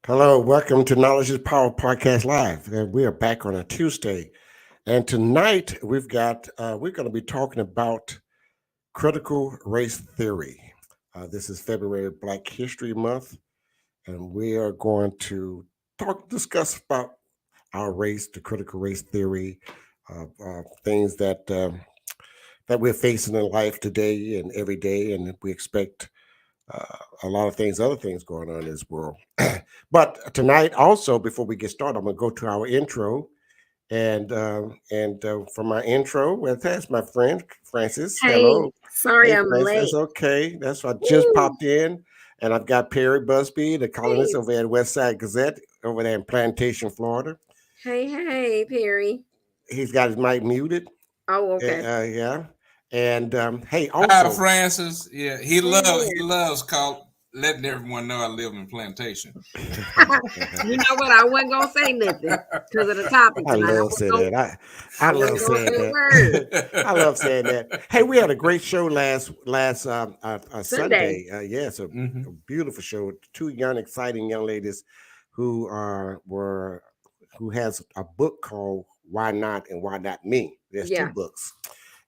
Hello, welcome to Knowledge is Power Podcast Live. And we are back on a Tuesday. And tonight we're going to be talking about critical race theory. This is February Black History Month, and we are going to discuss about our race, the critical race theory, things that we're facing in life today and every day, and we expect a lot of things, other things going on in this world. But tonight, also, before we get started, I'm going to go to our intro. And for my intro, well, that's my friend Francis. Hey, Hello. sorry Hey, I'm Francis. late. Okay. That's what I just Woo. popped in. And I've got Perry Busby, the columnist Hey, over at West Side Gazette over there in Plantation, Florida. hey, Perry. He's got his mic muted. Oh, okay. Yeah. And hey, Hi, also, Francis. Yeah, he Hey loves he there. loves call letting everyone know I live in Plantation. You know what? I wasn't gonna say nothing because of the topic I tonight. love saying that. I I wasn't love gonna saying say a that. word. I love saying that. Hey, we had a great show last Sunday. Sunday. Yes, hmm a beautiful show. Two young, exciting young ladies who were who has a book called "Why Not" and "Why Not Me." There's two Yeah. books,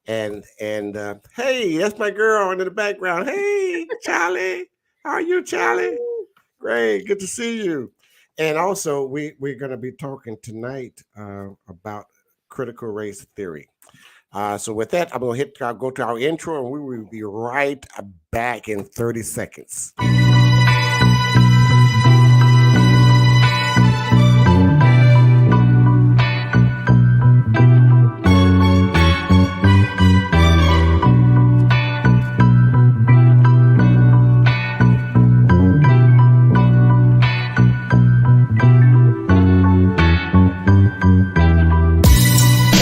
and hey, that's my girl in the background. Hey, Charlie, how are you, Charlie? Woo. Great, good to see you. And also, we're going to be talking tonight about critical race theory. So with that, I'm going to go to our intro, and we will be right back in 30 seconds.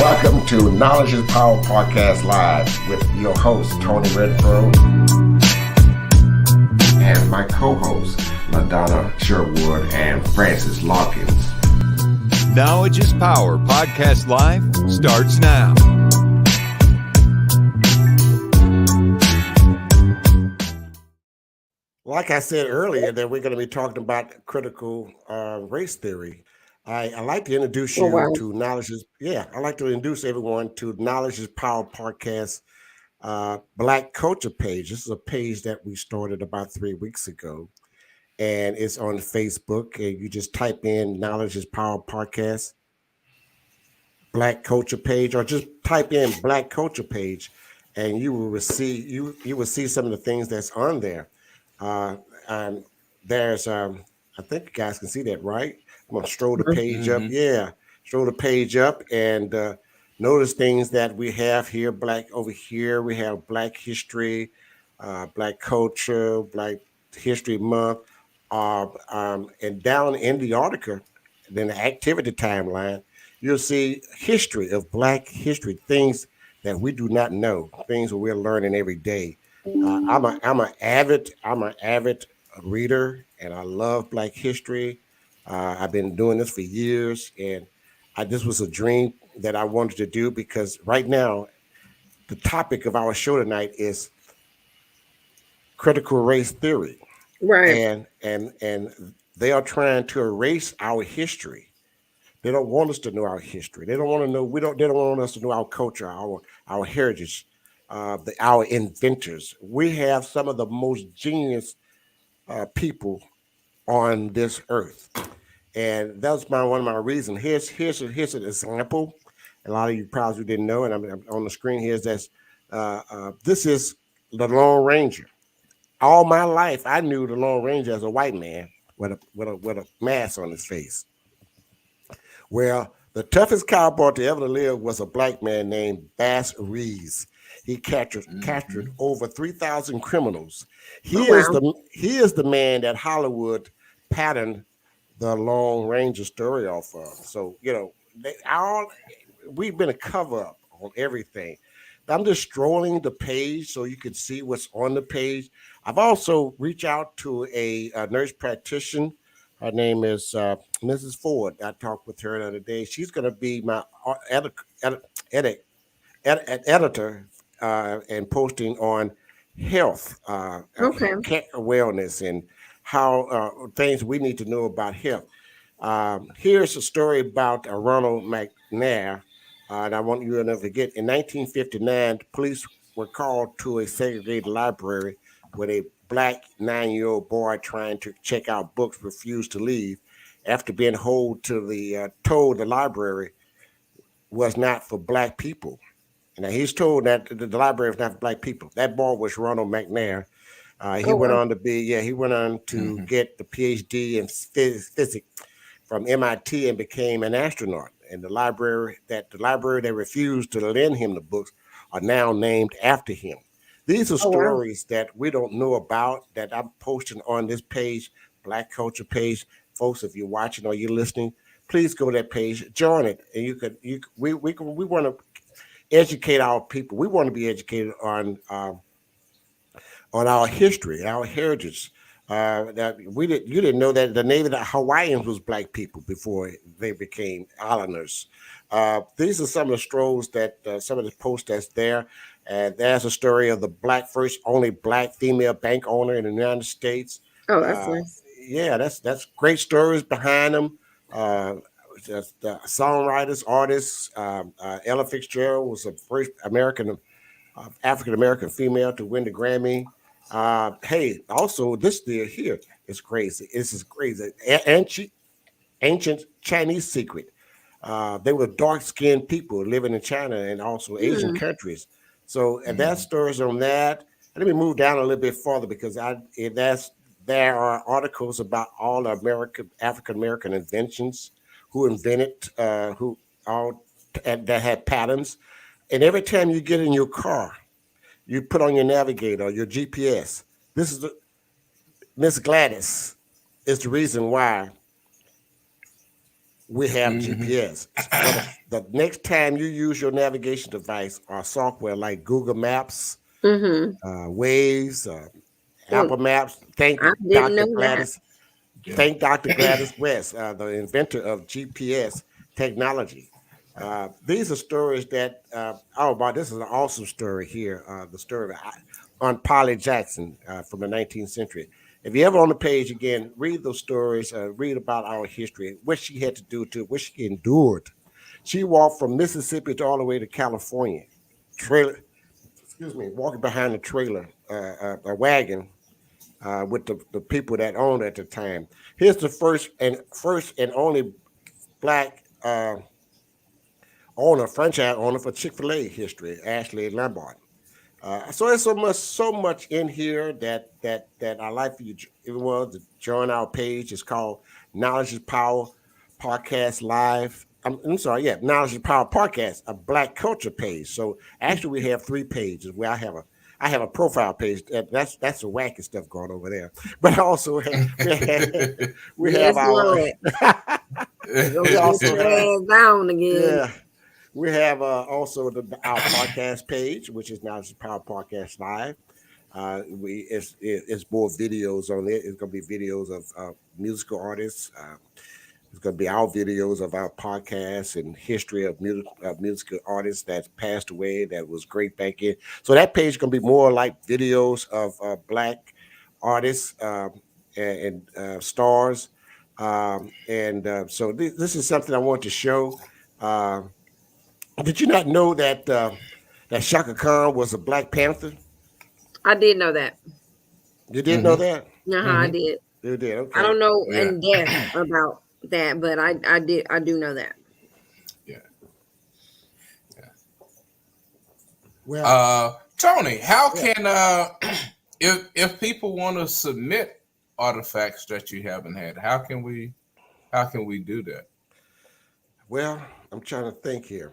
Welcome to Knowledge is Power Podcast Live with your host, Tony Redfro, and my co-hosts, LaDonna Sherwood and Francis Larkins. Knowledge is Power Podcast Live starts now. Like I said earlier, that we're going to be talking about critical race theory. I like to introduce Oh you wow. to I like to introduce everyone to Knowledge is Power Podcast Black Culture page. This is a page that we started about 3 weeks ago, and it's on Facebook. And you just type in Knowledge is Power Podcast Black Culture page, or just type in Black Culture page, and you will see some of the things that's on there. Uh, um, there's I think you guys can see that, right? I'm gonna stroll the page up. hmm Yeah, stroll the page up and notice things that we have here. Black over here, we have Black History, Black Culture, Black History Month, and down in the article, then the activity timeline, you'll see history of Black history, things that we do not know, things that we're learning every day. I'm an avid reader, and I love Black history. I've been doing this for years, and this was a dream that I wanted to do because right now the topic of our show tonight is critical race theory, Right. and they are trying to erase our history. They don't want us to know our history. They don't want to know. We don't. They don't want us to know our culture, our heritage, our inventors. We have some of the most genius people on this earth, and that's one of my reasons. Here's an example. A lot of you probably didn't know, and I'm on the screen here. Is this is the Lone Ranger. All my life, I knew the Lone Ranger as a white man with a mask on his face. Well, the toughest cowboy to ever live was a black man named Bass Reeves. He captured hmm over 3,000 criminals. Oh wow. He is the man that Hollywood patterned the Lone Ranger story off of. So we've been a cover up on everything. I'm just strolling the page so you can see what's on the page. I've also reached out to a nurse practitioner. Her name is Mrs. Ford. I talked with her the other day. She's going to be my editor and posting on health, Okay. wellness, and how things we need to know about health. Here's a story about Ronald McNair, and I want you to never forget. In 1959, police were called to a segregated library with a black 9-year-old boy trying to check out books refused to leave after being told the library was not for black people. Now he's told that the library is not for black people. That boy was Ronald McNair. He Oh went wow. on to be, yeah, he went on to get the PhD in physics from MIT and became an astronaut. And the library that refused to lend him the books are now named after him. These are Oh wow. stories that we don't know about that I'm posting on this page, Black Culture page. Folks, if you're watching or you're listening, please go to that page, join it, and we want to educate our people. We want to be educated on our history, our heritage. That you didn't know that the Native Hawaiians was black people before they became islanders. These are some of the strolls that some of the posts that's there. And there's a story of the only black female bank owner in the United States. Oh, that's Uh, nice. yeah, that's great stories behind them. Uh, just, songwriters, artists. Ella Fitzgerald was the first African American female to win the Grammy. Hey, also this deal here is crazy. This is crazy. Ancient Chinese secret. They were dark skinned people living in China and also Asian Hmm. countries. So and that stories on that. And let me move down a little bit further because there are articles about all African American inventions, who invented, who all that had patterns. And every time you get in your car, you put on your navigator, your GPS. This is Miss Gladys is the reason why we have GPS. For the next time you use your navigation device or software like Google Maps, Mm-hmm. Waze, Well, Apple Maps, thank I didn't Dr. know that. Gladys. Thank Dr. Gladys West, the inventor of GPS technology. These are stories that, oh, wow, this is an awesome story here. The story on Polly Jackson from the 19th century. If you ever on the page again, read those stories, read about our history, what she had to do what she endured. She walked from Mississippi to all the way to California, trailer, excuse me, walking behind a trailer, a wagon with the people that owned at the time. Here's the first and only black franchise owner for Chick-fil-A history, Ashley Lombard. So there's so much in here that I like for you, everyone, to join our page. It's called Knowledge is Power Podcast Live. I'm sorry, yeah, Knowledge is Power Podcast, a Black Culture page. So actually, we have 3 pages where I have a profile page. That's the wacky stuff going over there. But also we have Yes, our Lord. Go we get also your have ass down again. yeah. We have also our podcast page, which is now just Power Podcast Live. It's more videos on it. It's going to be videos of musical artists. It's going to be our videos of our podcasts and history of musical artists that's passed away that was great back in. So that page is going to be more like videos of black artists and stars. So this is something I want to show. Uh, did you not know that Shaka Khan was a Black Panther? I did know that. You didn't know that? I did. You did. I Okay. don't know Yeah. in depth about that, but I do know that. Yeah. Well, Tony, how yeah. can if people want to submit artifacts that you haven't had, how can we do that? Well, I'm trying to think here.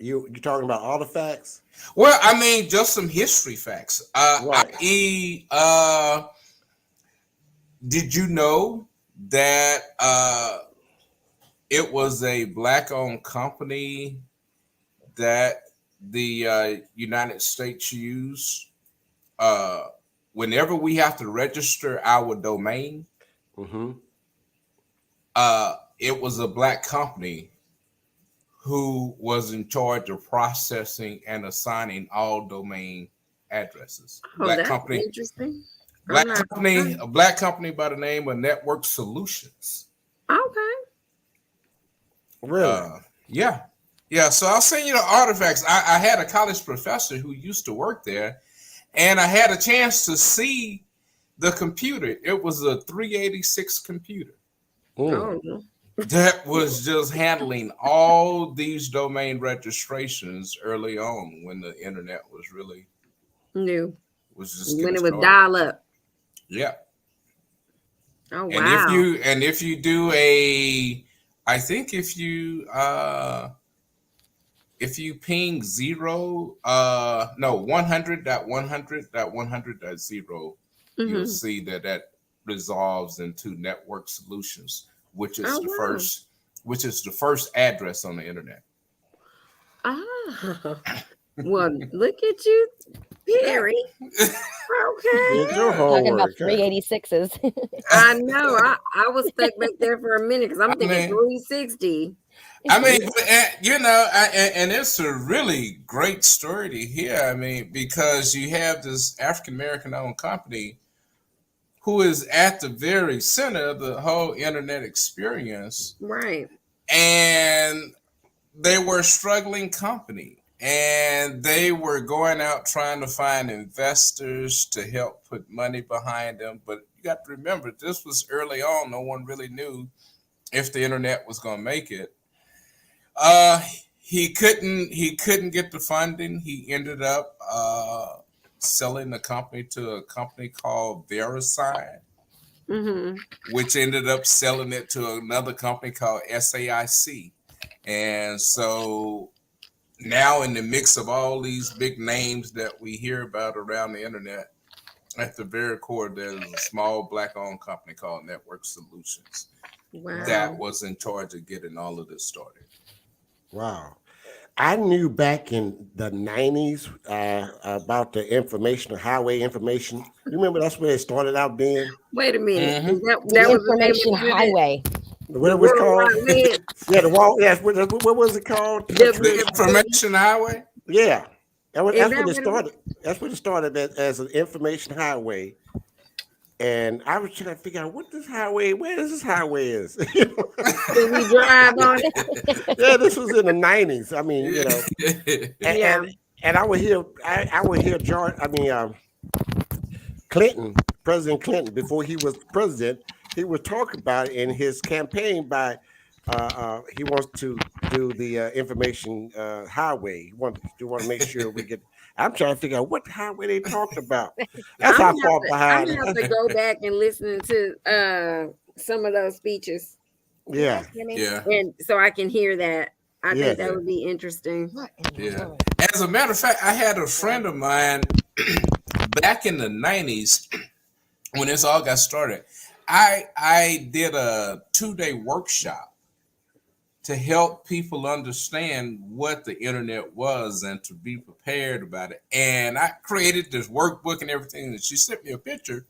You're talking about artifacts, Well, I mean, just some history facts. right? I.e., did you know that it was a black-owned company that the United States used whenever we have to register our domain? Mm-hmm. It was a black company who was in charge of processing and assigning all domain addresses. Oh, Black that's company, interesting. black I'm not- company, a black company by the name of Network Solutions. Okay. Really? Yeah. Yeah. So I'll send you the artifacts. I had a college professor who used to work there, and I had a chance to see the computer. It was a 386 computer Mm. Oh, that was just handling all these domain registrations early on when the internet was really new. was just When getting it was started. dial up. Yeah. Oh, And wow. if you do a, I think if you ping 100.100.100.0, you'll Mhm. see that resolves into Network Solutions, which is Oh, the wow. first address on the internet. Ah. Well, look at you, Perry. Okay. Did your Talking about homework. huh? 386s. I know. I was stuck back there for a minute because I'm I thinking mean- 360. I mean, and it's a really great story to hear. I mean, because you have this African American owned company who is at the very center of the whole internet experience, Right. and they were a struggling company, and they were going out trying to find investors to help put money behind them. But you got to remember, this was early on. No one really knew if the internet was going to make it. He couldn't get the funding. He ended up selling the company to a company called VeriSign, Mm-hmm. which ended up selling it to another company called SAIC. And so now, in the mix of all these big names that we hear about around the internet, at the very core, there's a small black-owned company called Network Solutions Wow. that was in charge of getting all of this started. Wow. I knew back in the 90s about the highway information. You remember that's where it started out being? Wait a minute. Mhm. Is that The was the name information of the highway. What it was World called? Wide Web. Yeah, the wall. Yes, what was it called? The information highway. Yeah, that's Is what that it what it started. That's what it started as an information highway. And I was trying to figure out where this highway is. Did we drive on it? Yeah, this was in the 90s. I mean, you know, and, Yeah. and I would hear George. Clinton, President Clinton, before he was president, he was talking about it in his campaign by he wants to do the information highway. He want to make sure we get. I'm trying to figure out what highway they talked about. That's how far I'm behind. gonna have to go back and listen to some of those speeches, Yeah, Yeah. and so I can hear that. I Yes. think that would be interesting. What in the Yeah. world? As a matter of fact, I had a friend of mine back in the 90s when this all got started. I did a 2-day workshop to help people understand what the internet was and to be prepared about it. And I created this workbook and everything. And she sent me a picture.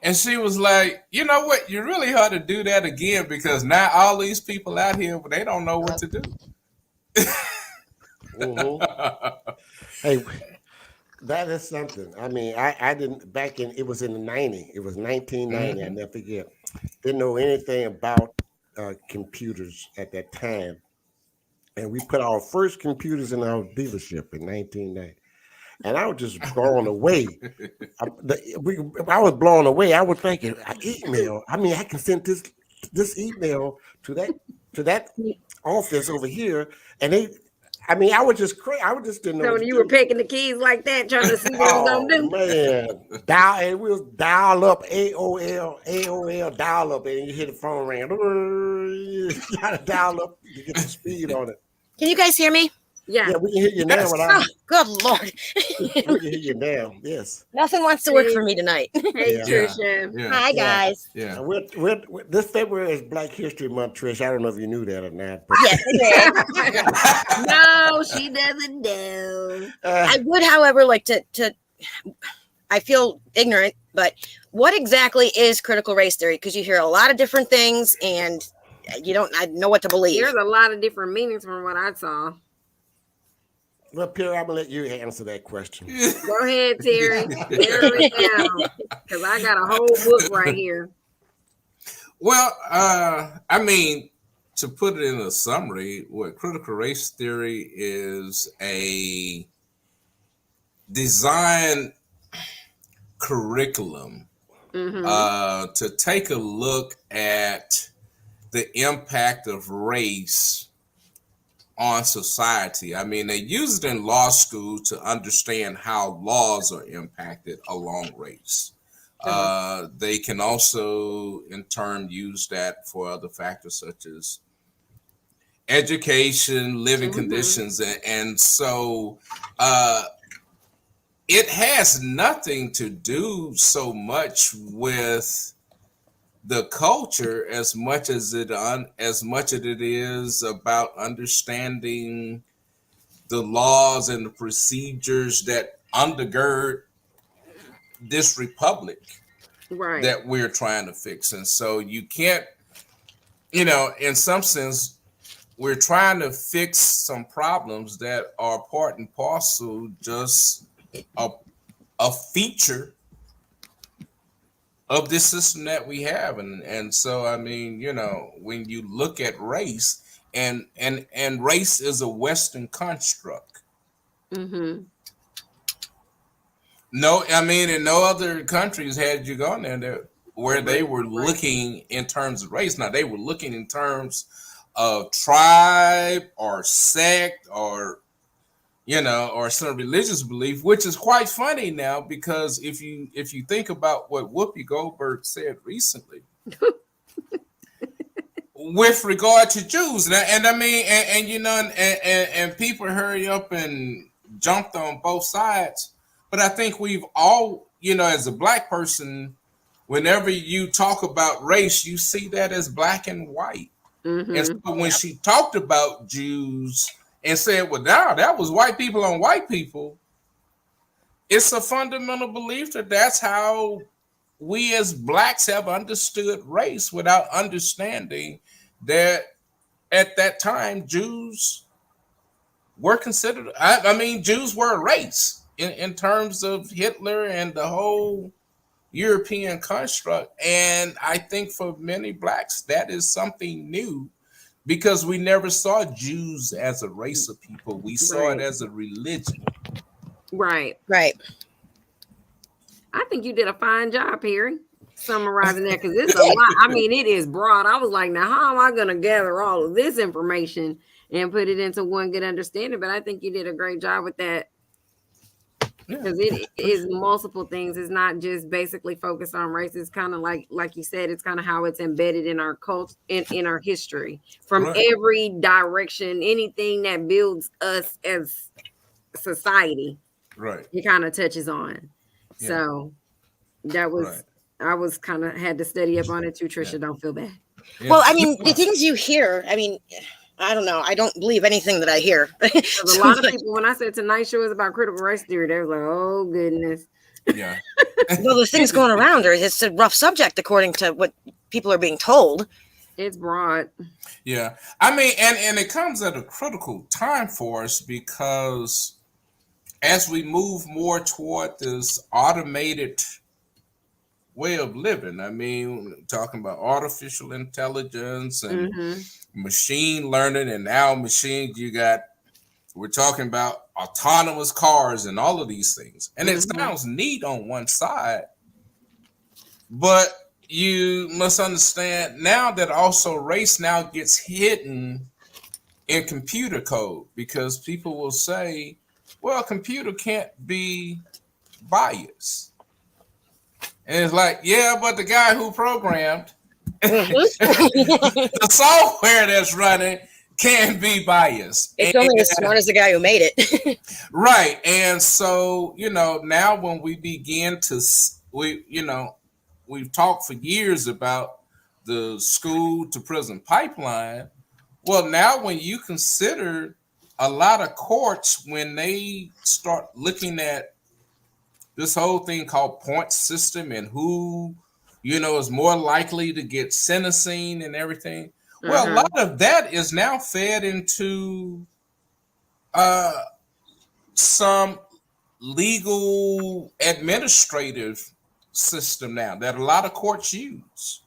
And she was like, you know what? You really ought to do that again because now all these people out here, they don't know what to do. Mhm. Hey, that is something. I mean, I didn't back in. It was in the 90s. It was 1990. I never forget. Didn't know anything about computers at that time, and we put our first computers in our dealership in 1990. And I was just blown away. I was blown away. I was thinking, email. I mean, I can send this email to that office over here, and they. I mean, I was just crazy. I was just didn't know. So what to you were do. picking the keys like that, trying to see what it was Oh gonna do. man, and we was dial up AOL dial up, and you hear the phone ring. You gotta dial up to get the speed on it. Can you guys hear me? Yeah. Yeah, we can hear you now. Yes. Oh, good Lord. We can hear you now. Yes. Nothing wants to work for me tonight. Hey, Yeah. Trisha. Yeah. Hi, guys. Yeah. We're, this February is Black History Month, Trish. I don't know if you knew that or not. But, Yes, I did. No, she doesn't know. I would, however, like to I feel ignorant, but what exactly is critical race theory? Because you hear a lot of different things and I know what to believe. There's a lot of different meanings from what I saw. Well, Pierre, I'm gonna let you answer that question. Go ahead, Terry. Narrow it down, because I got a whole book right here. Well, I mean, to put it in a summary, what critical race theory is a design curriculum to take a look at the impact of race on society. I mean, they use it in law school to understand how laws are impacted along race. They can also, in turn, use that for other factors such as education, living conditions, and so it has nothing to do so much with the culture as much as it is about understanding the laws and the procedures that undergird this republic Right. that we're trying to fix. And so you can't, you know, in some sense, we're trying to fix some problems that are part and parcel, just a feature of this system that we have. And so, I mean, you know, when you look at race, and race is a Western construct. No, I mean, in no other countries had you gone there where they were looking in terms of race. Now, they were looking in terms of tribe or sect or, you know, or some religious belief, which is quite funny now, because if you think about what Whoopi Goldberg said recently with regard to Jews, and I mean, and you know, and people hurry up and jumped on both sides. But I think we've all, you know, as a black person, whenever you talk about race, you see that as black and white. And so when she talked about Jews and said, well, now that was white people on white people, it's a fundamental belief that that's how we as blacks have understood race, without understanding that at that time Jews were considered, I mean, Jews were a race in terms of Hitler and the whole European construct. And I think for many blacks, that is something new, because we never saw Jews as a race of people. We saw it as a religion. Right. Right. I think you did a fine job, Perry, summarizing that, because it's a lot. I mean, it is broad. I was like, now how am I going to gather all of this information and put it into one good understanding? But I think you did a great job with that, because it is multiple things. It's not just basically focused on race. It's kind of like you said, it's kind of how it's embedded in our culture, in our history, from every direction. Anything that builds us as society, right, it kind of touches on. So that was, I was kind of had to study up on it too. Trisha, don't feel bad. Well, I mean, the things you hear, I mean, I don't know. I don't believe anything that I hear. A lot of people, when I said tonight's show is about critical race theory, they were like, oh, goodness. Yeah. Well, the things going around are, it's a rough subject according to what people are being told. It's broad. Yeah. I mean, and it comes at a critical time for us, because as we move more toward this automated way of living, I mean, talking about artificial intelligence and machine learning, and now machines, we're talking about autonomous cars and all of these things. And it sounds neat on one side, but you must understand now that also race now gets hidden in computer code, because people will say, well, a computer can't be biased. And it's like, yeah, but the guy who programmed the software that's running can be biased. It's only as smart as the guy who made it. Right. And so, you know, now when we begin to, we've talked for years about the school to prison pipeline. Well, now when you consider a lot of courts, when they start looking at this whole thing called point system and who, you know, is more likely to get sentencing and everything. Well, a lot of that is now fed into some legal administrative system now that a lot of courts use.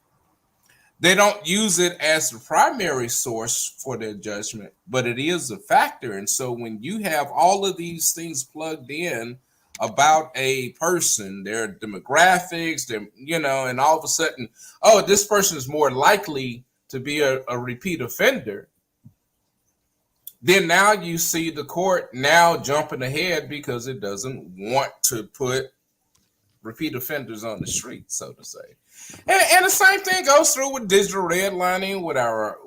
They don't use it as the primary source for their judgment, but it is a factor. And so when you have all of these things plugged in about a person, their demographics, their, and all of a sudden, oh, this person is more likely to be a repeat offender, then now you see the court now jumping ahead because it doesn't want to put repeat offenders on the street, so to say. And the same thing goes through with digital redlining with our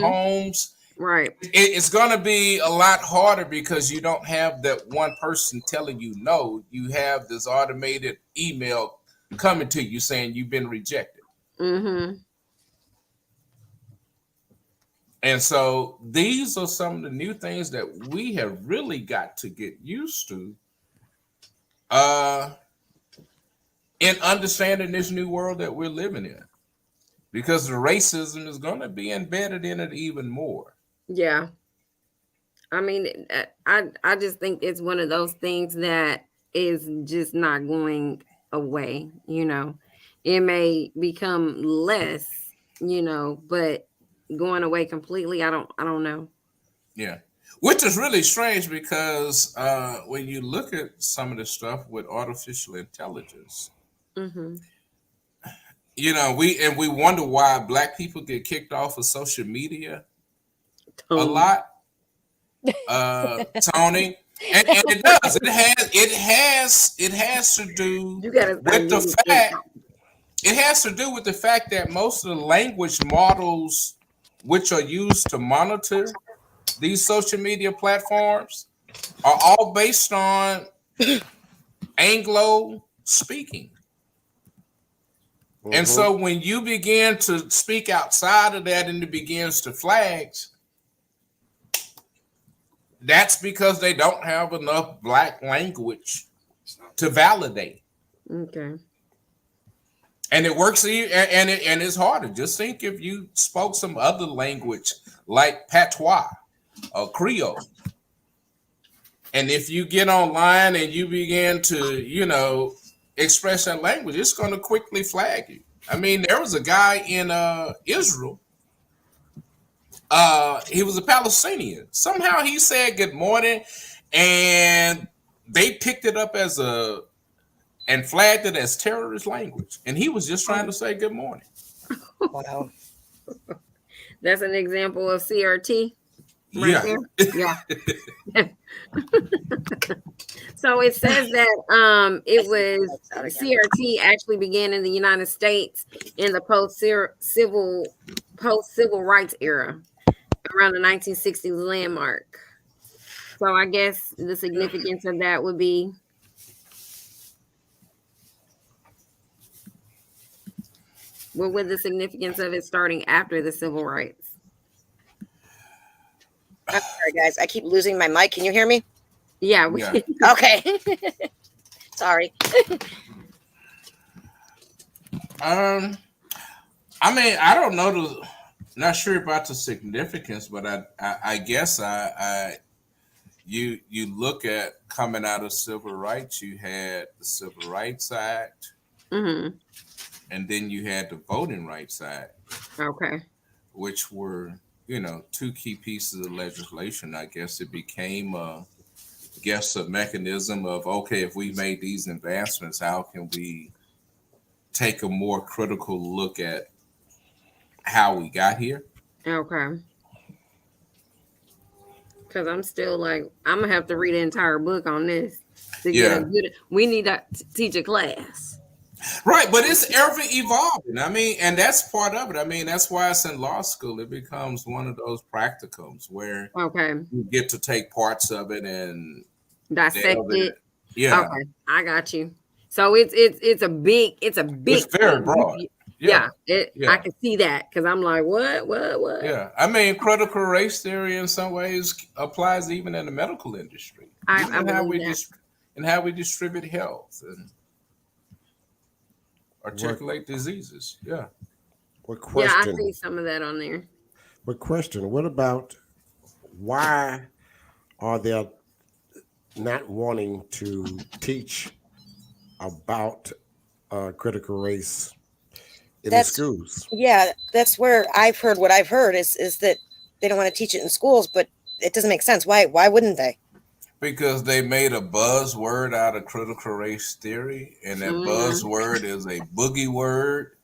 homes. Right. It's going to be a lot harder because you don't have that one person telling you no. You have this automated email coming to you saying you've been rejected. Mm-hmm. And so these are some of the new things that we have really got to get used to in understanding this new world that we're living in, because the racism is going to be embedded in it even more. Yeah. I mean, I just think it's one of those things that is just not going away, It may become less, but going away completely, I don't know. Yeah. Which is really strange because when you look at some of the stuff with artificial intelligence, Mm-hmm. we wonder why Black people get kicked off of social media a lot. Tony, and it does. It has to do with the fact. It has to do with the fact that most of the language models which are used to monitor these social media platforms are all based on Anglo speaking. And so when you begin to speak outside of that and it begins to flags, that's because they don't have enough Black language to validate. Okay. And it works, and it's harder. Just think if you spoke some other language like Patois or Creole, and if you get online and you begin to, express that language, it's going to quickly flag you. I mean, there was a guy in Israel. He was a Palestinian. Somehow he said good morning, and they picked it up and flagged it as terrorist language. And he was just trying to say good morning. Wow. That's an example of CRT. Right Yeah. So it says that it was CRT actually began in the United States in the post-civil rights era around the 1960s landmark. So I guess the significance of that would be what would the significance of it starting after the civil rights? I'm sorry, guys. I keep losing my mic. Can you hear me? Yeah. Okay. Sorry. I mean, I don't know not sure about the significance, but I guess you look at coming out of civil rights, you had the Civil Rights Act, Mm-hmm. and then you had the Voting Rights Act. Okay. Which were, two key pieces of legislation. I guess it became a mechanism of, okay, if we made these advancements, how can we take a more critical look at how we got here? Okay. Because I'm still like, I'm gonna have to read the entire book on this to get a good. We need to teach a class. Right, but it's ever evolving. I mean, and that's part of it. I mean, that's why it's in law school. It becomes one of those practicums where you get to take parts of it and dissect it. Yeah. Okay, I got you. So it's a big. It's very broad. Yeah. I can see that because I'm like, what? Yeah, I mean, critical race theory in some ways applies even in the medical industry. And how we distribute health and articulate diseases. Yeah. Yeah, I see some of that on there. But question, what about why are there not wanting to teach about critical race in the That's schools. yeah, that's where I've heard what I've heard is that they don't want to teach it in schools, but it doesn't make sense. Why wouldn't they? Because they made a buzzword out of critical race theory, and that buzzword is a boogie word.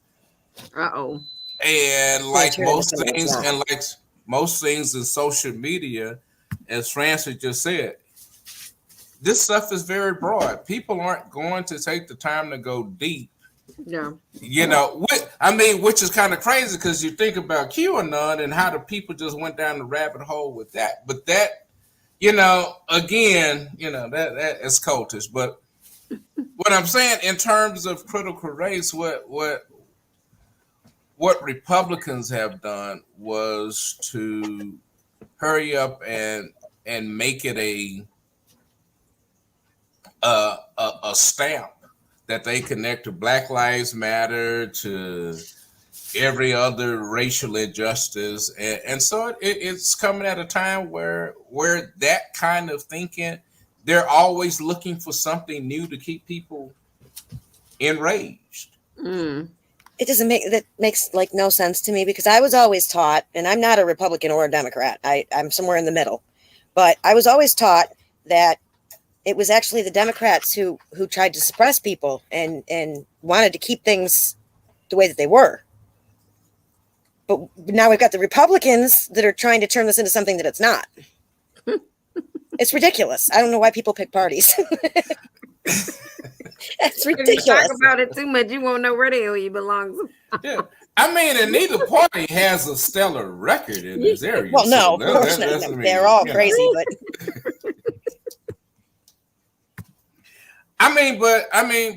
Uh-oh. And Yeah, like turn most into something things, it's not. and like most things in social media, as Francis just said, this stuff is very broad. People aren't going to take the time to go deep. Yeah. You know, which is kind of crazy because you think about QAnon and how the people just went down the rabbit hole with that. But that, you know, again, you know, that is cultish. But what I'm saying in terms of critical race, what Republicans have done was to hurry up and make it a stamp that they connect to Black Lives Matter, to every other racial injustice, and so it's coming at a time where that kind of thinking, they're always looking for something new to keep people enraged. It doesn't makes like no sense to me, because I was always taught, and I'm not a Republican or a Democrat. I'm somewhere in the middle, but I was always taught that it was actually the Democrats who tried to suppress people and wanted to keep things the way that they were. But now we've got the Republicans that are trying to turn this into something that it's not. It's ridiculous. I don't know why people pick parties. It's If you ridiculous. talk about it too much, you won't know where the hell you belong. Yeah, I mean, and neither party has a stellar record in this area. Well, no, so of course that's not. I mean, They're all you know. crazy, but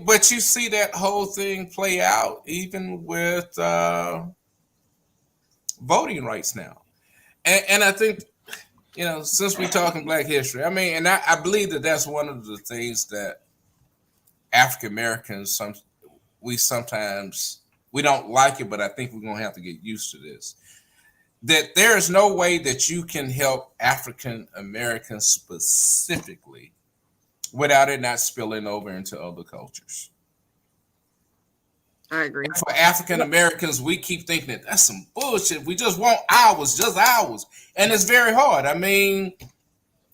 But you see that whole thing play out even with voting rights now, and I think, you know, since we're talking Black history, I mean, and I believe that that's one of the things that African Americans sometimes we don't like it, but I think we're gonna have to get used to this. That there is no way that you can help African Americans specifically without it not spilling over into other cultures. I agree. For African Americans, we keep thinking that that's some bullshit. We just want ours, just ours. And it's very hard. I mean,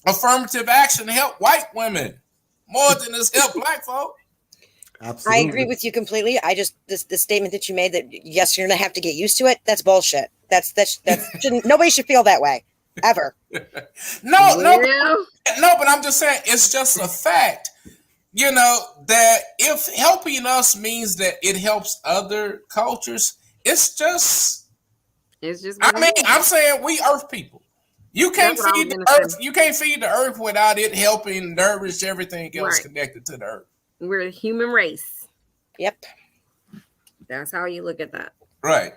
affirmative action help white women more than it's help Black folk. Absolutely. I agree with you completely. I just the statement that you made that yes, you're gonna have to get used to it. That's bullshit. That's nobody should feel that way ever. No, Yeah. but I'm just saying it's just a fact. You know, that if helping us means that it helps other cultures, it's just. It's just. I mean, I'm saying we Earth people. You can't That's what I feed was the gonna Earth. say. You can't feed the Earth without it helping nourish everything else Right. connected to the Earth. We're a human race. Yep. That's how you look at that. Right.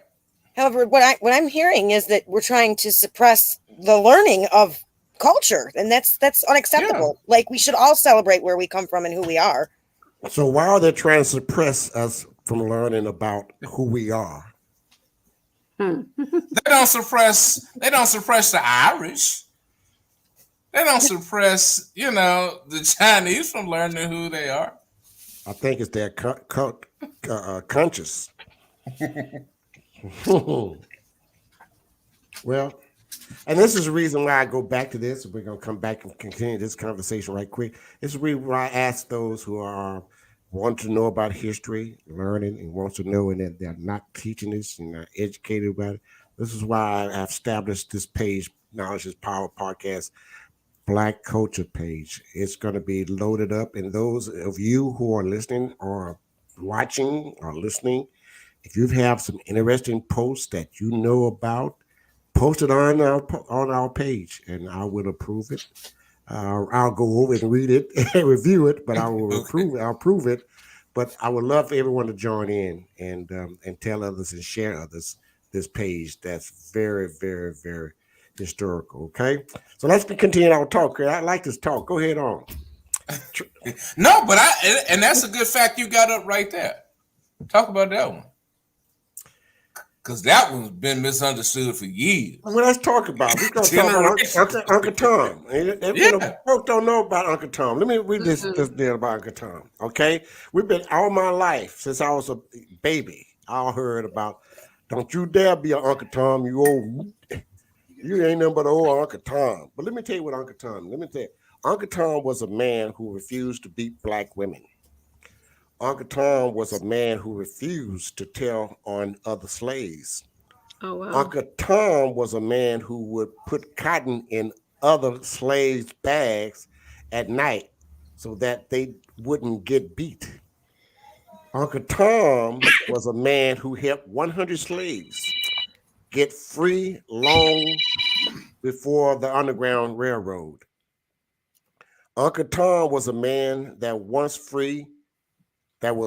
However, what I'm hearing is that we're trying to suppress the learning of culture, and that's unacceptable. Like, we should all celebrate where we come from and who we are. So why are they trying to suppress us from learning about who we are? They don't suppress the Irish. They don't suppress, you know, the Chinese from learning who they are. I think it's their conscious. Well, and this is the reason why I go back to this. We're going to come back and continue this conversation right quick. This is the reason why I ask those who are want to know about history, learning, and wants to know, and that they're not teaching this and not educated about it. This is why I've established this page, Knowledge is Power Podcast, Black Culture page. It's going to be loaded up. And those of you who are listening or watching or listening, if you have some interesting posts that you know about, post it on our page, and I will approve it. I'll go over it and read it and review it, but I will approve it. But I would love for everyone to join in and tell others and share others this page. That's very, very, very historical. Okay, so let's continue our talk. I like this talk. Go ahead on. No, but and that's a good fact you got up right there. Talk about that one. because that one's been misunderstood for years. Well, let's talk about. We're gonna talk about Uncle Tom. Folks don't know about Uncle Tom. Let me read this deal about Uncle Tom. Okay, we've been all my life since I was a baby. I heard about. Don't you dare be an Uncle Tom, you old. You ain't nothing but an old Uncle Tom. But let me tell you what Uncle Tom. Let me tell you, Uncle Tom was a man who refused to beat black women. Uncle Tom was a man who refused to tell on other slaves. Oh, wow. Uncle Tom was a man who would put cotton in other slaves' bags at night so that they wouldn't get beat. Uncle Tom was a man who helped 100 slaves get free long before the Underground Railroad. Uncle Tom was a man that was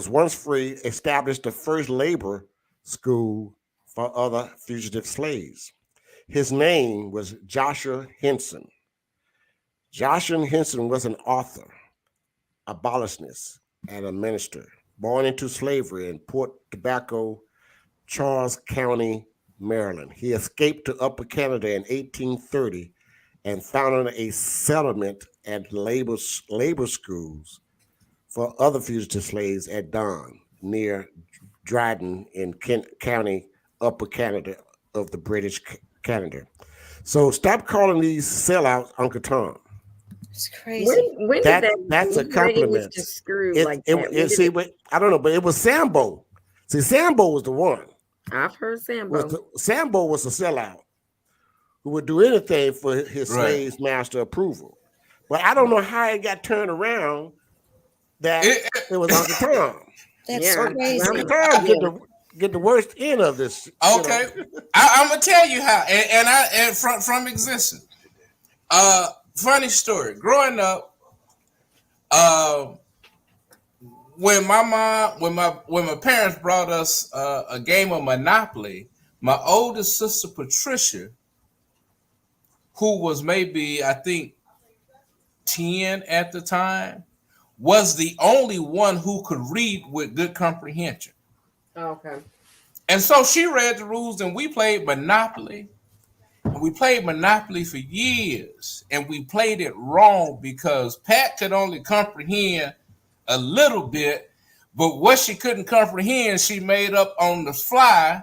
once free, established the first labor school for other fugitive slaves. His name was Joshua Henson. Joshua Henson was an author, abolitionist, and a minister, born into slavery in Port Tobacco, Charles County, Maryland. He escaped to Upper Canada in 1830 and founded a settlement and labor schools for other fugitive slaves at Don, near Dryden in Kent County, Upper Canada of the British Canada. So stop calling these sellouts Uncle Tom. It's crazy. When That's a compliment. It was just screwed like that. I don't know, but it was Sambo. See, Sambo was the one. I've heard Sambo. Sambo was a sellout who would do anything for his slave's master approval. But I don't know how it got turned around that it was Uncle Tom. That's crazy. Uncle Tom get the worst end of this. Okay, I'm gonna tell you how, and from existence. Funny story. Growing up, when my parents brought us a game of Monopoly, my oldest sister Patricia, who was maybe I think 10 at the time, was the only one who could read with good comprehension. Okay. And so she read the rules, and we played Monopoly. We played Monopoly for years, and we played it wrong because Pat could only comprehend a little bit, but what she couldn't comprehend, she made up on the fly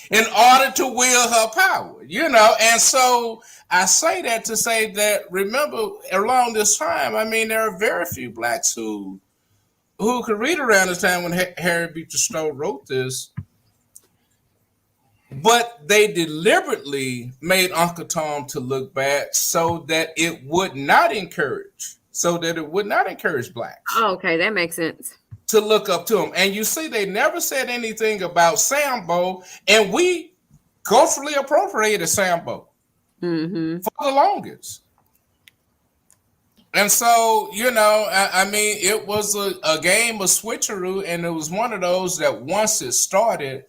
in order to wield her power, And so I say that to say that, remember, around this time, I mean, there are very few blacks who could read around this time when Harry Beecher Stowe wrote this. But they deliberately made Uncle Tom to look bad so that it would not encourage blacks. Oh, okay, that makes sense. To look up to him. And you see, they never said anything about Sambo, and we culturally appropriated Sambo for the longest. And so, I mean, it was a game of switcheroo, and it was one of those that once it started,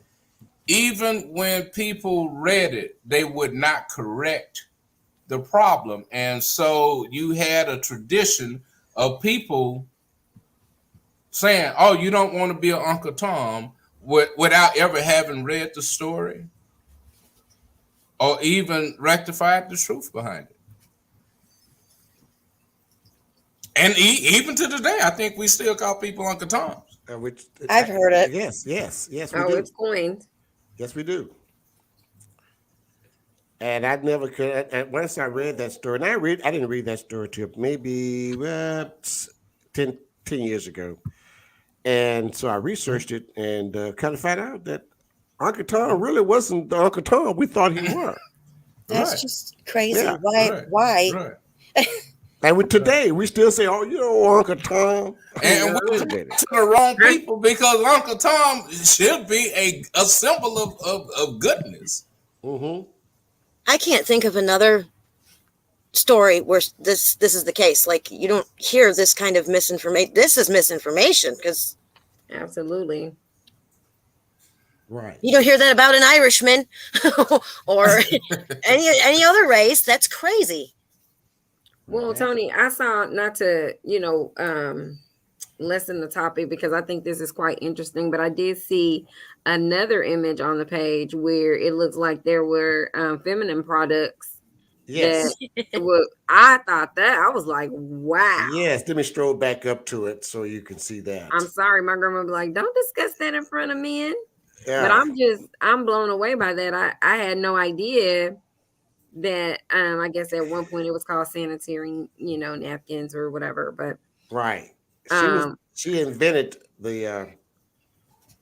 even when people read it, they would not correct the problem. And so you had a tradition of people saying, oh, you don't want to be an Uncle Tom, without ever having read the story or even rectified the truth behind it. And even to today, I think we still call people Uncle Toms. I've heard it. Yes, we do. It's coined. Yes, we do. And I never could. And once I read that story, and I didn't read that story till maybe 10 years ago. And so I researched it and kind of found out that Uncle Tom really wasn't the Uncle Tom we thought he was. That's just crazy. Yeah. Why? Right. And today we still say, "Oh, Uncle Tom," and we're to the wrong people because Uncle Tom should be a symbol of goodness. Mm-hmm. I can't think of another story where this is the case. Like, you don't hear this kind of misinformation. This is misinformation because absolutely. Right. You don't hear that about an Irishman or any other race. That's crazy. Well, Tony, I saw, not to, lessen the topic because I think this is quite interesting. But I did see another image on the page where it looks like there were feminine products Yes. that I thought that I was like, wow. Yes. Let me stroll back up to it so you can see that. I'm sorry, my grandma would be like, don't discuss that in front of men. Yeah. But I'm blown away by that. I had no idea that I guess at one point it was called sanitary, napkins or whatever. But Right. um She invented the let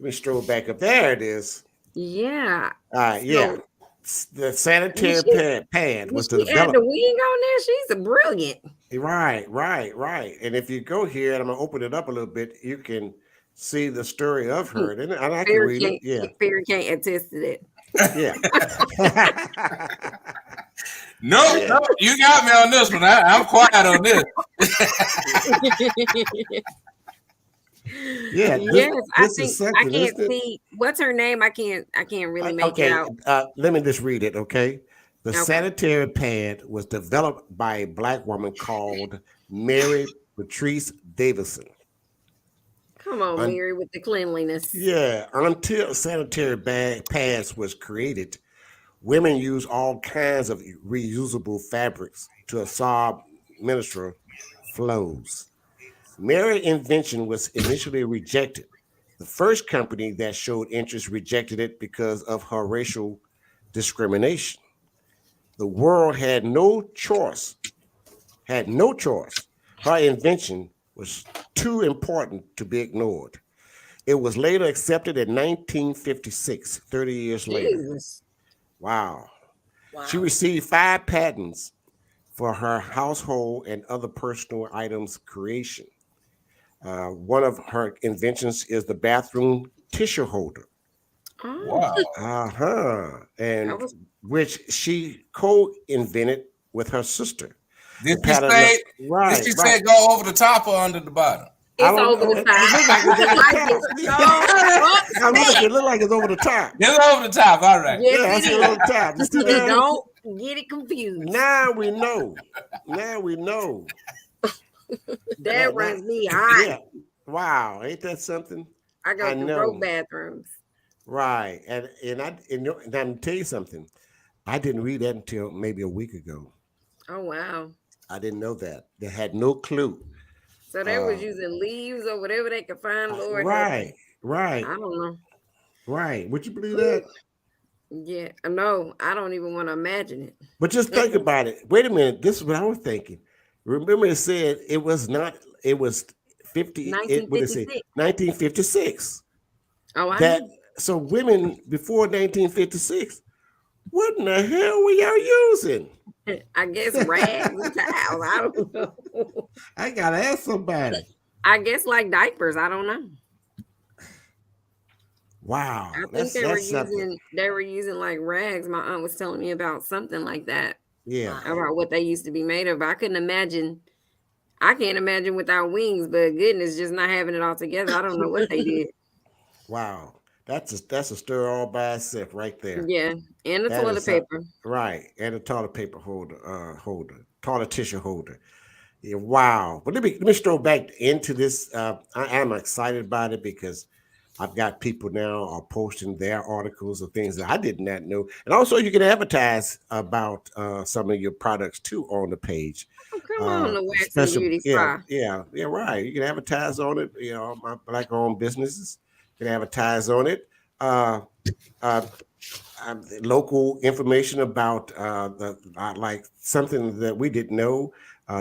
me stroll back up. There it is. yeah. Yeah. So The sanitary pad was she add developed. the wing on there. She's a brilliant. Right. And if you go here, and I'm gonna open it up a little bit, you can see the story of her. And I can read it. Yeah. Fairy can't attest to that. Yeah. No, you got me on this one. I'm quiet on this. Yeah. Yes, I this is think I something, can't isn't it? see what's her name. I can't really make Okay. it out. Let me just read it. Okay. The Okay. sanitary pad was developed by a Black woman called Mary Patrice Davison. Come on, Mary, with the cleanliness. Yeah, until sanitary pads was created, women used all kinds of reusable fabrics to absorb menstrual flows. Mary's invention was initially rejected. The first company that showed interest rejected it because of her racial discrimination. The world had no choice. Her invention was too important to be ignored. It was later accepted in 1956, 30 years later. Jesus. Wow. Wow. She received 5 patents for her household and other personal items creation. One of her inventions is the bathroom tissue holder. Oh, Wow. And that was which she co-invented with her sister. Did The she pattern say? of- right, Did she right. say go over the top or under the bottom? it's I don't over know. the top. The light is so I'm looking, upset. it look like it's over the top. It's over the top. All right. Yeah, I Yes, see it it over is. the top. You see You that? don't get it confused. Now we know. That runs me hot. Yeah. Wow, ain't that something? I go I through know. both bathrooms. Right. And I'm gonna tell you something. I didn't read that until maybe a week ago. Oh wow. I didn't know that. They had no clue. So they was Uh, using leaves or whatever they could find, Lord. right, I don't know. right. Would you believe that? Yeah, no, I don't even want to imagine it. But just think about it. Wait a minute. This is what I was thinking. Remember, it said it was not. It was 50. What did it say? 1956. 1956. Oh, I That know. so women before 1956. What in the hell were y'all using? I guess rags and towels. I don't know. I gotta ask somebody. I guess like diapers. I don't know. Wow, I think that's something. they were using like rags. My aunt was telling me about something like that, Yeah, about what they used to be made of. But I couldn't imagine. I can't imagine without wings, but goodness, just not having it all together. I don't know what they did. wow. That's a story all by itself right there. Yeah, and the That toilet is something. paper. Right, and a toilet paper toilet tissue holder. Yeah, wow. But let me stroll back into this. I am excited about it because I've got people now are posting their articles of things that I did not know, and also you can advertise about some of your products too on the page. Oh, come on, the wax and Special, beauty yeah, spa. right. You can advertise on it. My Black-owned businesses can advertise on it. Uh, uh, Local information about like something that we didn't know.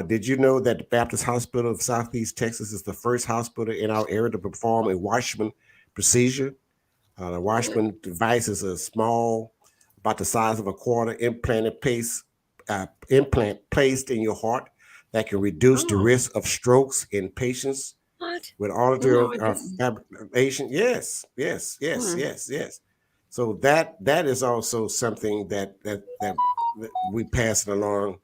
Did you know that the Baptist Hospital of Southeast Texas is the first hospital in our area to perform a Watchman procedure? The Watchman device is a small, about the size of a quarter, implant placed in your heart that can reduce the Oh, risk of strokes in patients What? with no, auditory I didn't. fibrillation. Yes. Hmm. So that is also something that we pass it along,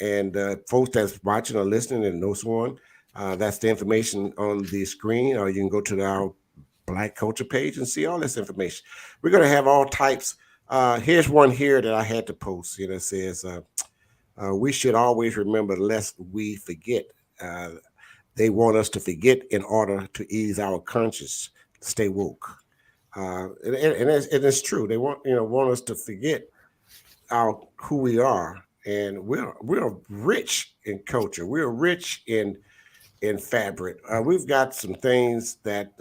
and folks that's watching or listening and know so on. That's the information on the screen, or you can go to our Black Culture page and see all this information. We're gonna have all types. Here's one here that I had to post. It says we should always remember lest we forget. Uh, they want us to forget in order to ease our conscience, stay woke. And it's true. They want us to forget who we are, and we're rich in culture. We're rich in fabric. We've got some things that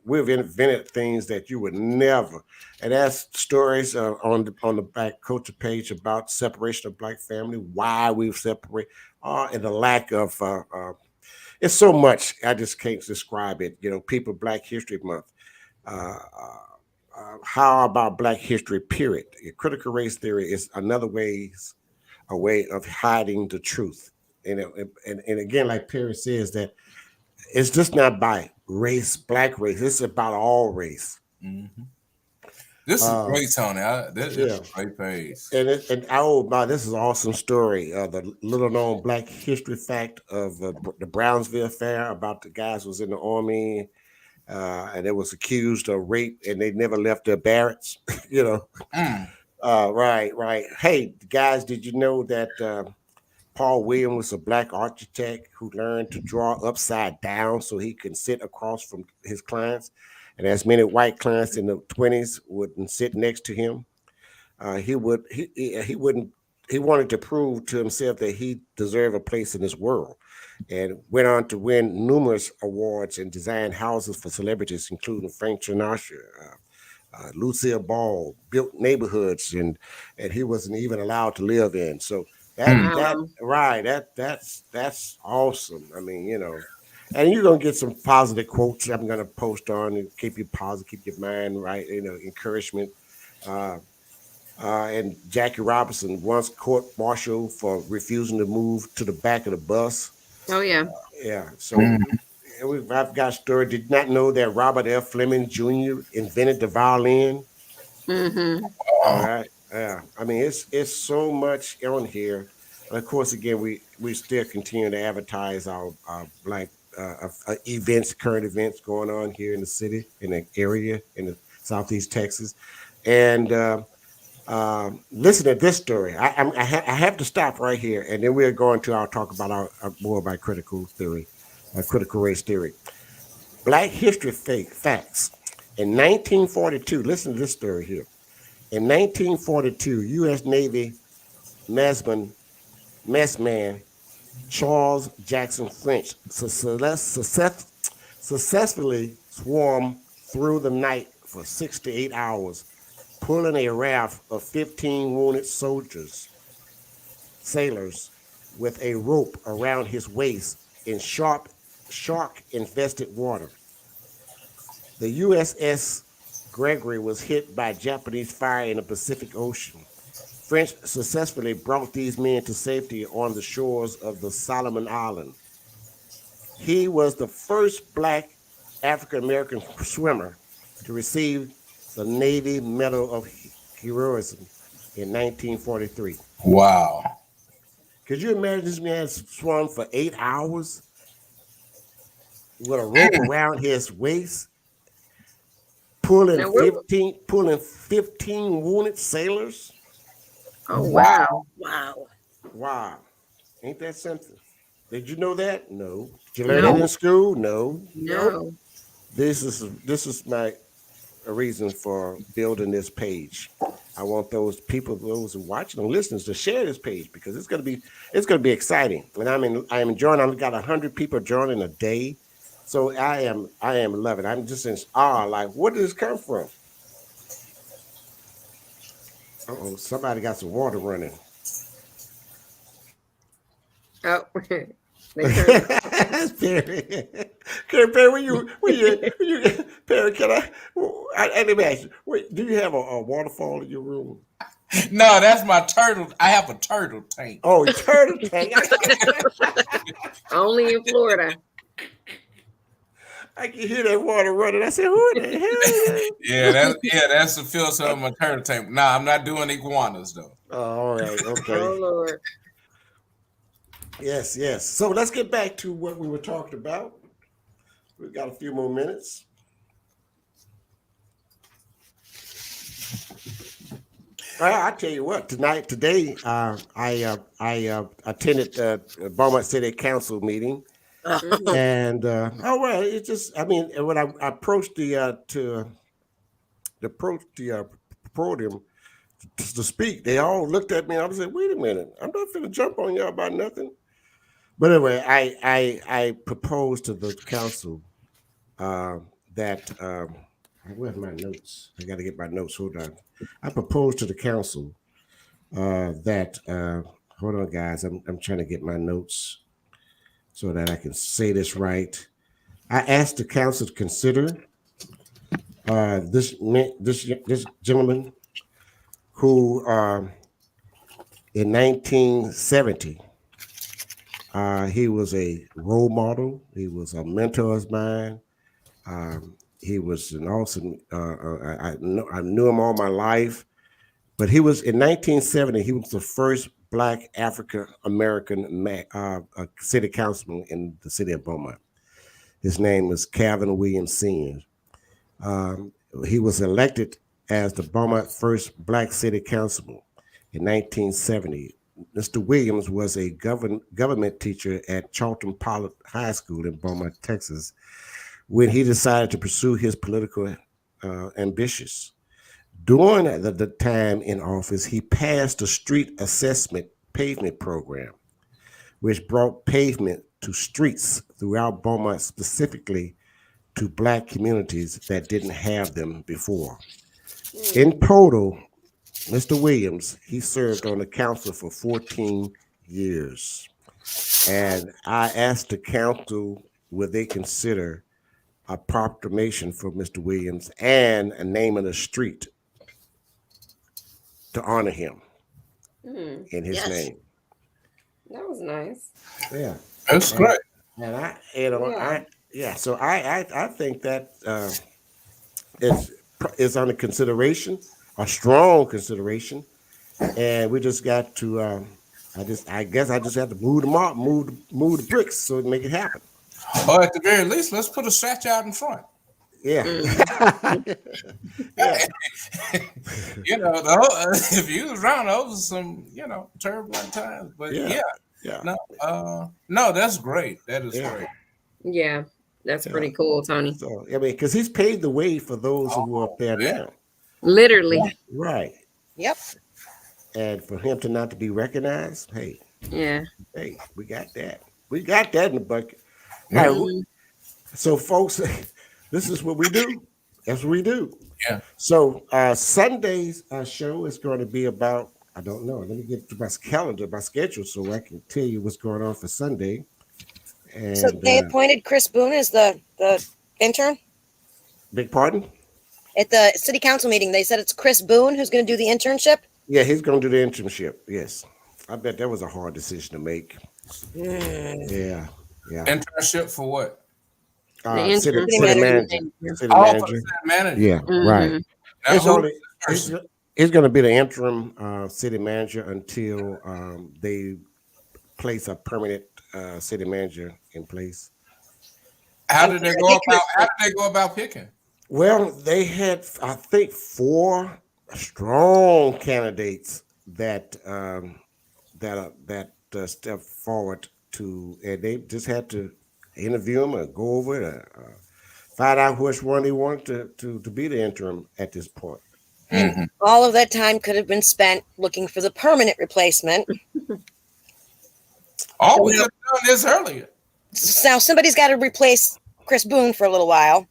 we've invented things that you would never. And that's stories on the Black Culture page about separation of Black family, why we've separated, and the lack of. It's so much I just can't describe it. People Black History Month. Uh, how about Black history? Period. Critical race theory is a way of hiding the truth. And again, like Perry says, that it's just not by race, Black race. It's about all race. Mm-hmm. This is great, Tony. This is a great page. This is an awesome story. The little known Black history fact of the Brownsville affair about the guys who was in the army. And they was accused of rape, and they never left their barracks. Right. Hey, guys, did you know that Paul Williams was a Black architect who learned to draw upside down so he can sit across from his clients, and as many white clients in the 1920s wouldn't sit next to him. He wanted to prove to himself that he deserved a place in this world, and went on to win numerous awards and design houses for celebrities, including Frank Sinatra, Lucille Ball, built neighborhoods, and he wasn't even allowed to live in. So that's awesome. I mean, and you're gonna get some positive quotes I'm gonna post on and keep you positive, keep your mind right, encouragement. And Jackie Robinson once court-martialed for refusing to move to the back of the bus. Oh yeah. Yeah. So I've got a story. Did not know that Robert F. Fleming Jr. invented the violin. Mm-hmm. All right. Yeah. I mean, it's so much on here. And of course, again, we still continue to advertise our Black events, current events going on here in the city, in the area, in the Southeast Texas, and listen to this story. I have to stop right here, and then we're going to talk about more about critical theory, critical race theory. Black history facts. In 1942, listen to this story here. In 1942, U.S. Navy messman Charles Jackson French successfully swarmed through the night for 6 to 8 hours, pulling a raft of 15 wounded sailors, with a rope around his waist in shark-infested water. The USS Gregory was hit by Japanese fire in the Pacific Ocean. French successfully brought these men to safety on the shores of the Solomon Islands. He was the first Black African-American swimmer to receive the Navy Medal of Heroism in 1943. Wow. Could you imagine this man swam for 8 hours with a rope around his waist, pulling 15 wounded sailors? Oh, wow. Wow. Ain't that something? Did you know that? No. Did you learn it in school? No. This is my reason for building this page. I want those people, those who are watching and listeners, to share this page, because it's gonna be exciting. And I'm enjoying. I've got 100 people joining a day, so I am loving. I'm just in awe. Like, where did this come from? Uh-oh, somebody got some water running. Oh, Perry, Perry, Perry, can I let me ask you, do you have a waterfall in your room? No, that's my turtle. I have a turtle tank. Oh, a turtle tank. only in Florida. I can hear that water running. I said, "Who the hell is that?" That's the filter of my turtle tank. Nah, I'm not doing iguanas though. Oh, all right, okay. Oh Lord. Yes. So let's get back to what we were talking about. We've got a few more minutes. I tell you what, today, I attended the Beaumont City Council meeting, Mhm. And oh well, it just I mean when I approached the approach the podium to speak, they all looked at me and I said, "Wait a minute, I'm not finna jump on y'all about nothing." But anyway, I proposed to the council uh, that where's my notes? I got to get my notes. Hold on. I proposed to the council that hold on, guys. I'm trying to get my notes so that I can say this right. I asked the council to consider this gentleman who in 1970 he was a role model. He was a mentor of mine. He was an awesome. I knew him all my life, but he was in 1970. He was the first Black African American city councilman in the city of Beaumont. His name was Calvin Williams Sr. Um, he was elected as the Beaumont first Black city councilman in 1970. Mr. Williams was a government teacher at Charlton Pollard High School in Beaumont, Texas, when he decided to pursue his political ambitions. During the time in office, he passed the street assessment pavement program, which brought pavement to streets throughout Beaumont, specifically to Black communities that didn't have them before. In total, Mr. Williams, he served on the council for 14 years. And I asked the council, would they consider a proclamation for Mr. Williams and a name of the street to honor him Mm, in his Yes. name. that was nice. Yeah. That's And, great. and I, you know, Yeah. so I think that is under consideration, a strong consideration, and we just got to. I guess I just have to move them up, move the bricks so to make it happen. Or at the very least, let's put a stretch out in front. Yeah. Mm. Yeah. You know, if you was around, those were some, turbulent times. But Yeah. yeah, Yeah. no, that's great. That is Yeah. great. Yeah, that's Yeah. pretty cool, Tony. So I mean, because he's paved the way for those who are up there now, Literally. right? Yep. And for him to not to be recognized, hey, Yeah. we got that. We got that in the bucket. All right. Mhm. So, folks, this is what we do. That's what we do. Yeah. So, Sunday's show is going to be about, I don't know. Let me get to my calendar, my schedule, so I can tell you what's going on for Sunday. And So they appointed Chris Boone as the intern big pardon? at the city council meeting. They said it's Chris Boone who's going to do the internship. Yeah, he's going to do the internship. Yes. I bet that was a hard decision to make. Yeah. Yeah. Internship for what? The City intern- manager. manager. City Oh, for manager. the manager. Yeah, right. Mhm. Now, It's who only is this person? he's going to be the interim city manager until they place a permanent city manager in place. How did they go about picking? Well, they had I think 4 strong candidates that stepped forward to, and they just had to interview them or go over it, find out which one they wanted to be the interim at this point. Mhm. All of that time could have been spent looking for the permanent replacement. Oh, we could have done this earlier. Now somebody's got to replace Chris Boone for a little while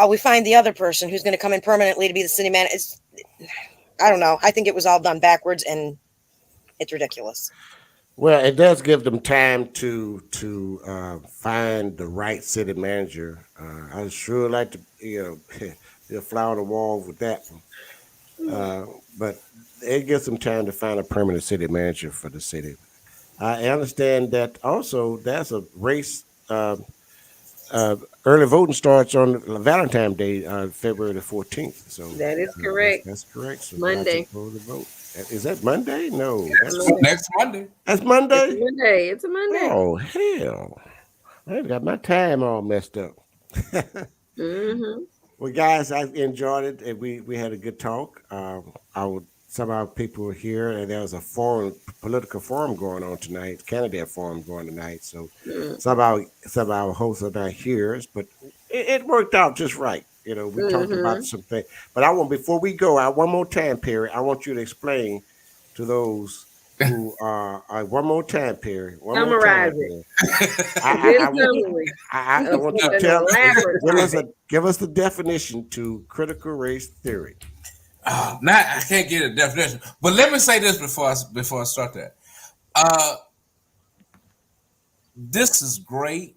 we find the other person who's going to come in permanently to be the city manager. I don't know. I think it was all done backwards and it's ridiculous. Well, it does give them time to find the right city manager. I'd sure like to, be a fly on the wall with that one. But it gives them time to find a permanent city manager for the city. I understand that also there's a race. Early voting starts on Valentine's Day, February the 14th. So That is correct. That's correct. So Monday. guys can go to vote. Is that Monday? No, Next Monday. that's It's a Monday. Monday. It's a Monday. Oh hell! I got my time all messed up. Mm-hmm. Well, guys, I enjoyed it, and we had a good talk. I would some of our people here, and there was a political forum going on tonight, candidate forum going tonight. So some of our hosts are not here, but it worked out just right. You know, we talked about some things. But before we go, one more time, Perry, I want you to explain to those who are one more time, Perry. Summarize it. I want you to give us the definition to critical race theory. I can't get a definition, but let me say this before I start that. This is great.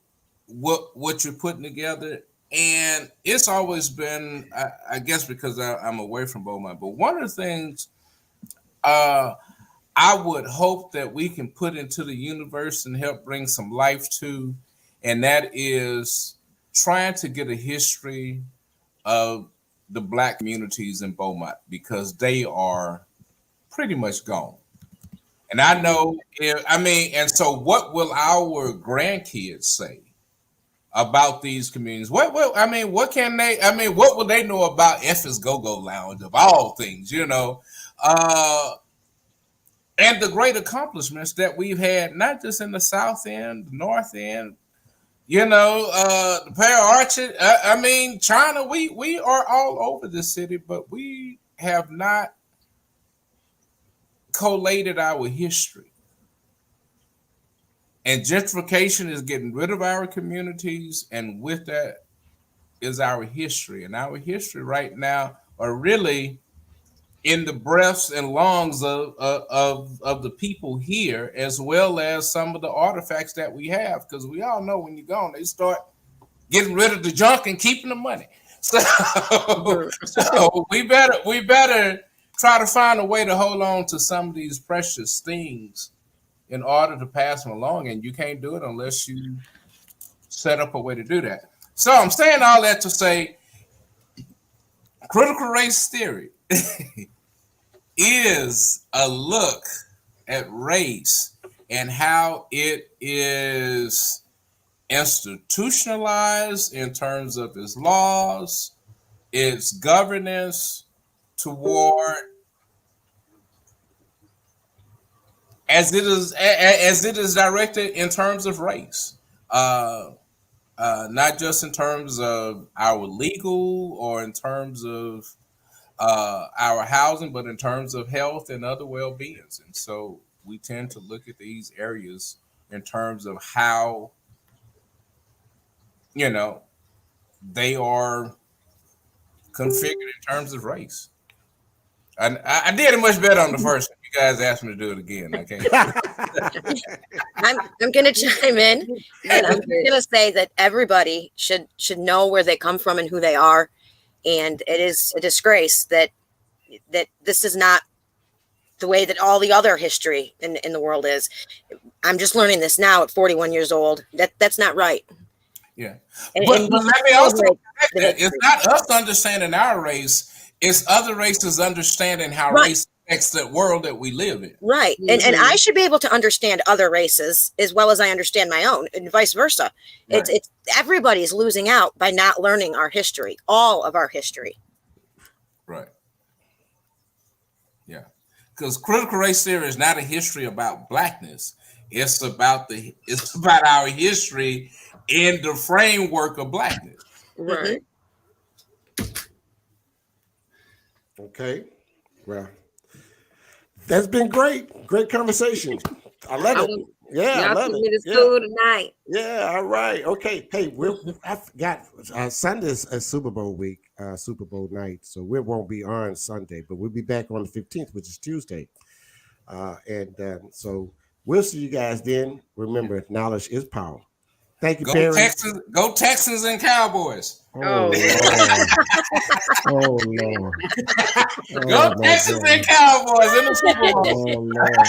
What you're putting together, and it's always been, I guess, because I'm away from Beaumont. But one of the things I would hope that we can put into the universe and help bring some life to, and that is trying to get a history of the Black communities in Beaumont, because they are pretty much gone. And I know, and so what will our grandkids say about these communities? What will they know about Effie's Go-Go Lounge, of all things, you know? And the great accomplishments that we've had, not just in the South End, the North End, you know, the Pearl Orchard. China, we are all over this city, but we have not collated our history. And gentrification is getting rid of our communities, and with that is our history. And our history right now are really in the breaths and lungs of the people here, as well as some of the artifacts that we have. Because we all know when you're gone, they start getting rid of the junk and keeping the money. So we better try to find a way to hold on to some of these precious things in order to pass them along. And you can't do it unless you set up a way to do that. So I'm saying all that to say, critical race theory is a look at race and how it is institutionalized in terms of its laws, its governance toward as it is directed in terms of race. Not just in terms of our legal or in terms of our housing, but in terms of health and other well-beings. And so we tend to look at these areas in terms of how, you know, they are configured in terms of race. And I did it much better on the first one. You guys asked me to do it again. I can't. I'm going to chime in, and I'm going to say that everybody should know where they come from and who they are. And it is a disgrace that this is not the way that all the other history in the world is. I'm just learning this now at 41 years old. That's not right. Yeah. But let me also correct that. It's not us understanding our race. It's other races understanding how race affects the world that we live in. Right. Mm-hmm. And I should be able to understand other races as well as I understand my own, and vice versa. Right. It's everybody's losing out by not learning our history, all of our history. Right. Yeah. Because critical race theory is not a history about Blackness. It's about our history in the framework of Blackness. Right. Okay. Well, that's been great. Great conversation. I love it. Yeah, I love it. To school tonight. Yeah, all right. Okay. Hey, I forgot Sunday's a Super Bowl week, Super Bowl night. So we won't be on Sunday, but we'll be back on the 15th, which is Tuesday. So we'll see you guys then. Remember, knowledge is power. Thank you, Perry. Go Texans and Cowboys. Oh, Lord. Oh, Lord. Go Texans and Cowboys in the Super Bowl. Oh, Lord.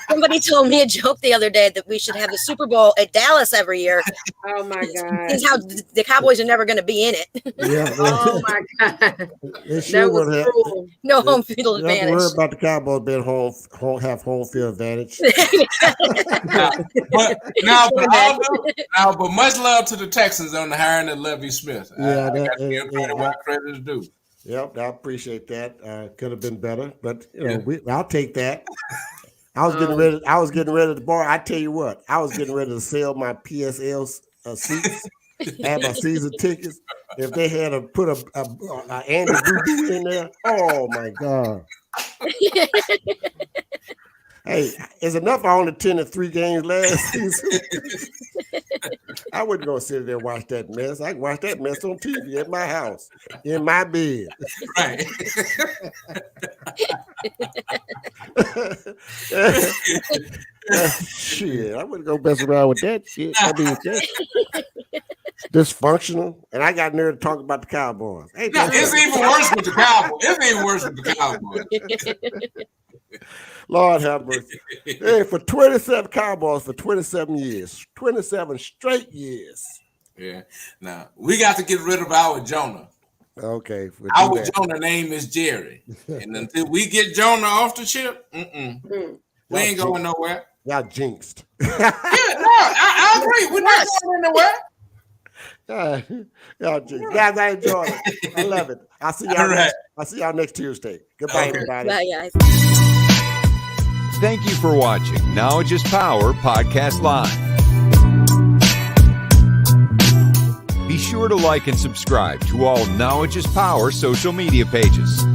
Somebody told me a joke the other day that we should have the Super Bowl at Dallas every year. Oh, my God. This is how the Cowboys are never going to be in it. Yeah. Oh, my God. That was cruel. No home field advantage. advantage. Worry about the Cowboys being have home field advantage. But much love to the Texans on the hiring of Lovie Smith. Yeah, I got to give credit where credit is due. Yep, I appreciate that. Could have been better, but I'll take that. I was getting ready. I was getting ready to borrow. I tell you what, I was getting ready to sell my PSL seats, have my season tickets. If they had to put a Andy Boo in there, oh my God! Hey, it's enough. I only attended 3 games last season. I wasn't gonna sit there and watch that mess. I can watch that mess on TV at my house, in my bed. Right. Shit, I wouldn't go mess around with that shit. I mean, that's dysfunctional. And I got nerve to talk about the Cowboys. Hey, No, it's even worse with the Cowboys. It's even worse with the Cowboys. Lord have mercy. Hey, for 27 Cowboys for 27 years, 27 straight years. Yeah. Now we got to get rid of our Jonah. Okay. Our Jonah name is Jerry, and until we get Jonah off the ship, we ain't going nowhere. Y'all jinxed. Yeah, no, I agree. We're not going nowhere. Y'all jinxed. Guys, I enjoyed it. I love it. I'll see y'all. All right. I'll see y'all next Tuesday. Goodbye, Okay. everybody. Bye, guys. Thank you for watching Knowledge is Power Podcast Live. Be sure to like and subscribe to all Knowledge is Power social media pages.